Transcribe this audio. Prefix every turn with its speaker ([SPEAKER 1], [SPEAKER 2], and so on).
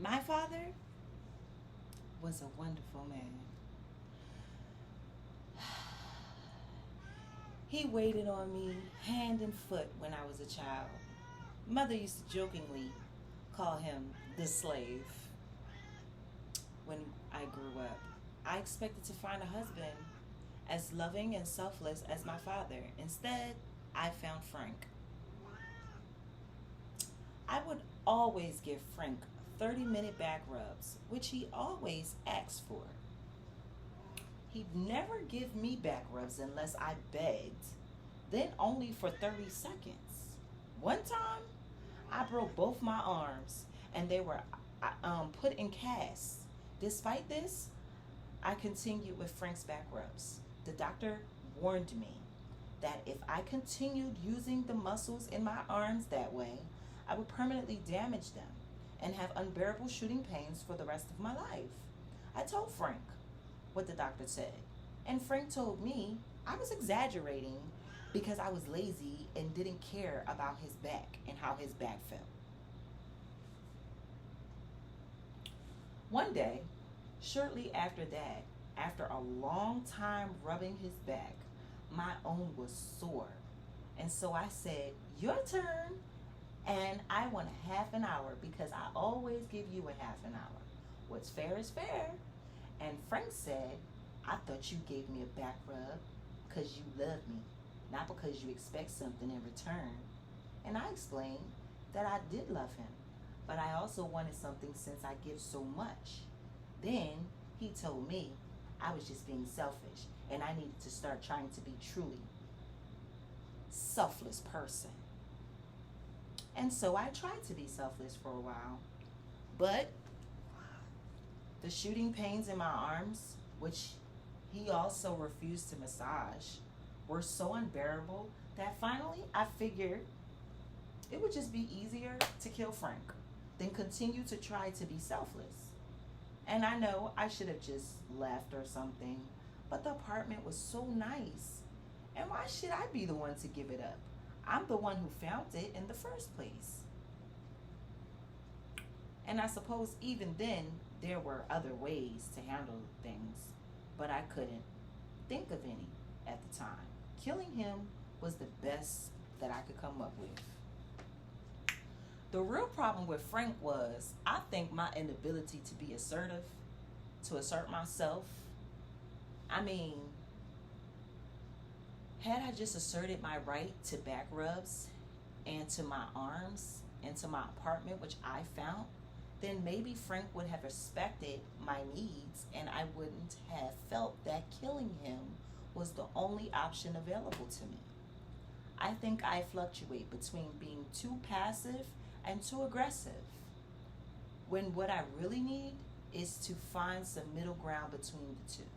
[SPEAKER 1] My father was a wonderful man. He waited on me hand and foot when I was a child. Mother used to jokingly call him the slave when I grew up. I expected to find a husband as loving and selfless as my father. Instead, I found Frank. I would always give Frank 30-minute back rubs, which he always asked for. He'd never give me back rubs unless I begged, then only for 30 seconds. One time, I broke both my arms and they were put in casts. Despite this, I continued with Frank's back rubs. The doctor warned me that if I continued using the muscles in my arms that way, I would permanently damage them and have unbearable shooting pains for the rest of my life. I told Frank what the doctor said, and Frank told me I was exaggerating because I was lazy and didn't care about his back and how his back felt. One day, shortly after that, after a long time rubbing his back, my own was sore. And so I said, "Your turn." And I want a half an hour because I always give you a half an hour. What's fair is fair. And Frank said, "I thought you gave me a back rub because you love me, not because you expect something in return." And I explained that I did love him, but I also wanted something since I give so much. Then he told me I was just being selfish and I needed to start trying to be truly selfless person. And so I tried to be selfless for a while. But the shooting pains in my arms, which he also refused to massage, were so unbearable that finally I figured it would just be easier to kill Frank than continue to try to be selfless. And I know I should have just left or something, but the apartment was so nice. And why should I be the one to give it up? I'm the one who found it in the first place. And I suppose even then there were other ways to handle things, but I couldn't think of any at the time. Killing him was the best that I could come up with. The real problem with Frank was, I think, my inability to be assertive, to assert myself. I mean, had I just asserted my right to back rubs and to my arms and to my apartment, which I found, then maybe Frank would have respected my needs and I wouldn't have felt that killing him was the only option available to me. I think I fluctuate between being too passive and too aggressive, when what I really need is to find some middle ground between the two.